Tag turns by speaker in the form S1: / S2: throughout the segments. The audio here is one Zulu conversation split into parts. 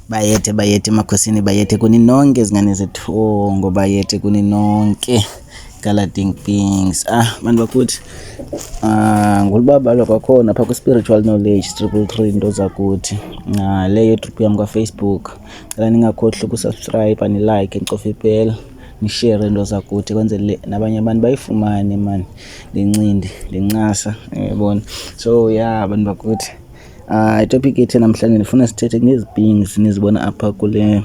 S1: Bayethe emakhosini, bayethe kuni nonke izingane zethongo, bayethe kuni nonke Galading Beings. Bantu bakuthi ngulubabalwa kwakhona apha kwi-Spiritual Knowledge 333 into zakuthi. Leyo trip yam kwaFacebook. Cela ningakhohlwa ukusubscribe, nilike, nicofe ibhell, nishare into zakuthi kwenzele nabanye abantu bayifumane man lencindi, lencasa, yabona. So bantu bakuthi itopic yethu namhlanje ndifuna sithethe ngezi beings nizibona apha kule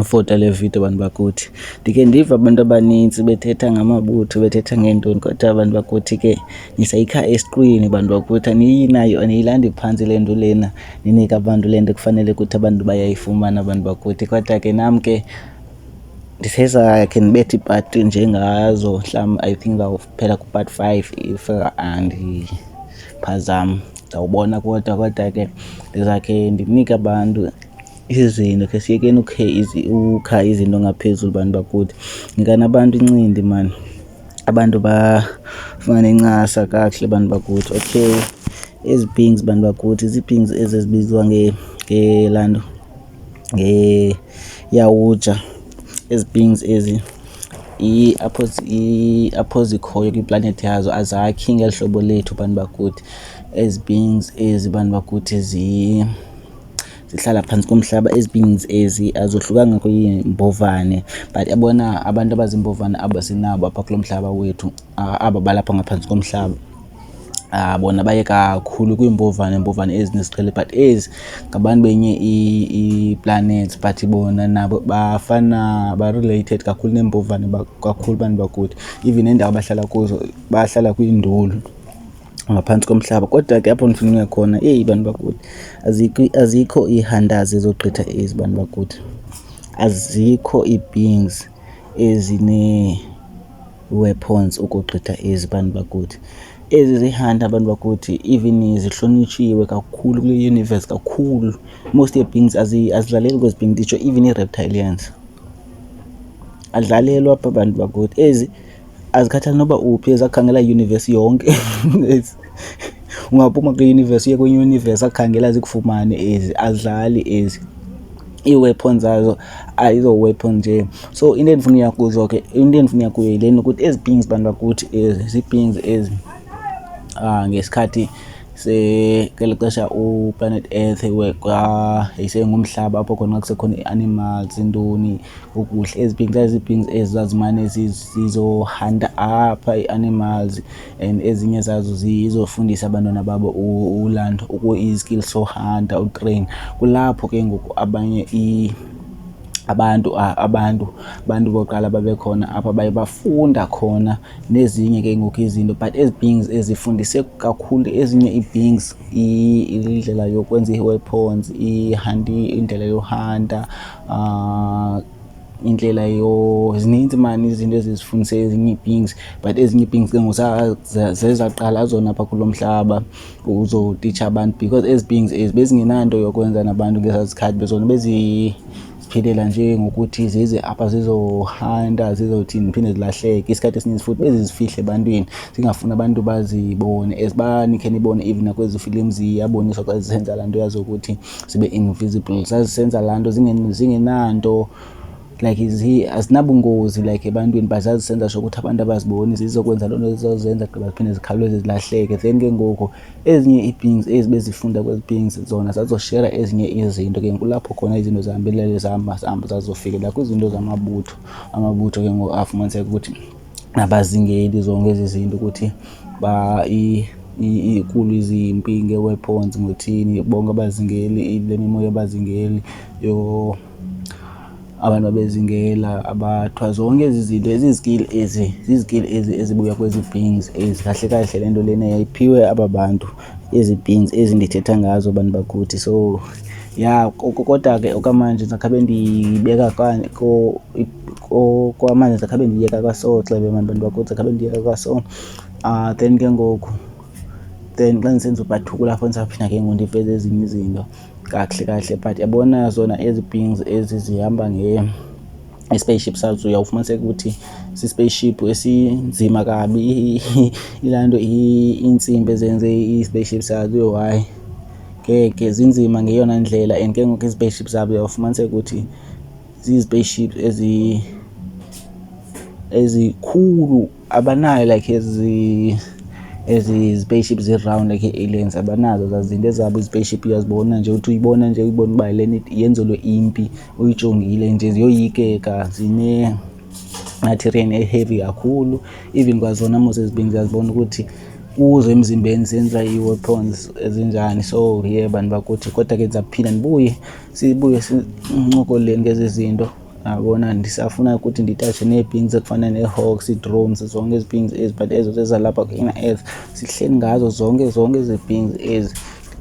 S1: foto le video bantu bakuthi. Ndike ndiva abantu abanintsi bethetha ngamabutho, bethetha ngeentoni, kodwa abantu bakuthi ke nisayikha escreen bantu bakuthi aniyinayo, aniyilandi phantsi le nto lena, ninika abantu le nto kufanele ukuthi abantu bayayifumana bantu bakuthi. Kodwa ke nam ke ndiseza khe ndibethe ipart njengazo, mhlawumbi I think zawuphela ku-part 5 if andiphazama, ndawubona kodwa ke ndizakhe ndinike abantu izinto, khe siyekeni ukha izinto ngaphezulu bantu bakuthi. Nikana abantu incindi man, abantu bafumane incasa kakuhle bantu bakuthi. Okay, ezi beings bantu bakuthi zii-beings ezibizwa ngelando ngeYahúja. Ezi beings ezi apho zikhoyo kwiplanethi yazo azakhi ngeli hlobo lethu bantu bakuthi. Ezi beings ezi bantu bakuthi zihlala phantsi komhlaba. Ezi beings ezi azohlukanga kwiimbovane, but yabona abantu abaziimbovane abasinabo apha kulo mhlaba wethu, aba balapha ngaphantsi komhlaba, bona baye kakhulu kwiimbovane ezinesiqhelo, but ezi ngabantu benye ii-planets, but bona nabo bafana, ba-related kakhulu neembovane kakhulu bantu bakuthi. Even nendawo bahlala kuzo bahlala kwiinduli ngaphantsi komhlaba. Kodwa ke apho ndifuna khona bantu bakuthi azikho iihandazi ezogqitha ezi bantu bakuthi. Azikho ii-beings ezine-weapons ukugqitha ezi bantu bakuthi. Ezi zii-hunter abantu bakuthi even zihlonitshiwe kakhulu kule universe kakhulu. Most yee-beings azidlaleli kwezi beings, nditsho even ii-reptilians adlalelwa apha bantu bakuthi. Ezi azikhathali noba uphi, ezakhangela i-universe yonke ungaphuma kule universe uye kwenye universe akhangela zikufumane. Ezi azidlali, ezi ii-weapons zazo ayizo-weapon nje. So into endifuna uya kuzo ke, into endifuna uya kuyo yile ukuthi ezi beings bantu bakuthi ezi zii-beings ezi ngesikhathi ngeli xesha uplanet Earth yayisengumhlaba apho khona kusekhona ii-animals, iintoni, ukuhle. Ezi beings zazii-beings ezi zazimane zizohanta apha ii-animals, and ezinye zazo zizofundisa abantwana babo ulando, izikills sohanta, utrain. Kulapho ke ngoku abanye abantu boqala babe khona apha baye bafunda khona nezinye ke ngoku izinto. But ezi beings ezifundise kakhulu ezinye ii-beings indlela yokwenza ii-weapons, indlela yohanta, indlela zininzi mani izinto ezizifundise ezinye ii-beings. But ezinye ii-beings ke ngoku zezaqala zona apha kulo mhlaba uzotitsha abantu, because ezi beings ezi bezingenanto yokwenza nabantu ngezaa zikhathi, bezona beziphilela nje ngokuthi zize apha zizohanta, zizothini, ziphinde zilahleke. Isikhathi esininzi futhi bezizifihle ebantwini, zingafuni abantu bazibone, ezibanikhe nibone even nakwezi films ziyaboniswa xa zisenza laa nto yazokuthi zibe invisible. Zazisenza laa nto zingenanto, like azinabungozi like ebantwini, but zazisenza sure ukuthi abantu abaziboni, zizokwenza loo nto zizozenza gqiba ziphinde zikhawuleze zilahleke. Then ke ngoku ezinye ii-beings ezi bezifunda kwezi beings zona zazoshera ezinye izinto, ke kulapho khona izinto zihambelele zahamba zazofikelela kwizinto zamabutho. Amabutho ke ngoku afumaniseka ukuthi nabazingeli zonke ezi zinto, ukuthi ikulu izimpi ngee-weapons ngothini, bonke abazingeli, le mimoya abazingeli abantu abezingela abathwa, zonke ezi zinto zizikili ezi ezibuya kwezi beings ezi. Kahle kahle le nto lena yayiphiwe aba bantu, ezi beings ezi ndithetha ngazo bantu bakuthi. So kodwa ke okwamanje ndizakhabe ndiyibeka kwamanje ndizakhabe ndiyeka kwaSoul Xebe bantu bakuthi, ndizakhabe ndiyeka kwaSoul. Then ke ngoku xa ndisenza u-part 2 kulapho ndizawuphinda ke ngoku ndiveze ezinye izinto kakuhle. But yabona zona ezi beings ezi zihamba i-spaceship sazo. Uyawufumaniseka ukuthi si-spaceship esinzima kabi, ilaa nto iintsimbi ezenze i-spaceship sazo. Why ngeke zinzima ngeyona ndlela. And ke ngoku ii-spaceship zabo uyawufumaniseka ukuthi zii-spaceship ezikhulu, abanayo like ezi spaceship zi-round like ii-aliens, abanazo zaa zinto ezabo ii-spaceship uyazibona nje uthi uyibona nje uyibona uba le yenzelwe impi, uyijongile nje ziyoyikeka, zine-material e-heavy kakhulu. Even kwazona mos ezi beings uyazibona ukuthi kuzo emzimbeni zenza ii-weapons ezinjani. So bantu bakuthi, kodwa ke ndizaphinda sibuye sincokoleni ngezi zinto. Yabona, ndisafuna ukuthi nditatshe nee-beings ekufana nee-hawks, ii-drones, zonke ezi beings ezi, but ezo zezalapha kwi-inner earth sihleli ngazo zonke ezi beings ezi.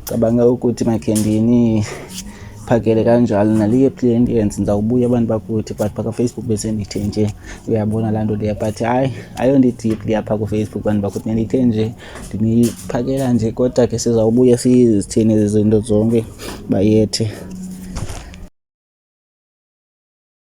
S1: Ndicabanga ukuthi makhe ndiniphakele kanjalo nale Pleiadians. Ndizawubuya abantu bakuthi, but phaa kuFacebook besendithe nje uyabona laa nto leya, but hayi ayondidipli apha kuFacebook bantu bakuthi, ndithe nje ndiniphakela nje, kodwa ke sizawubuya sizitheni ezi zinto zonke bayethe.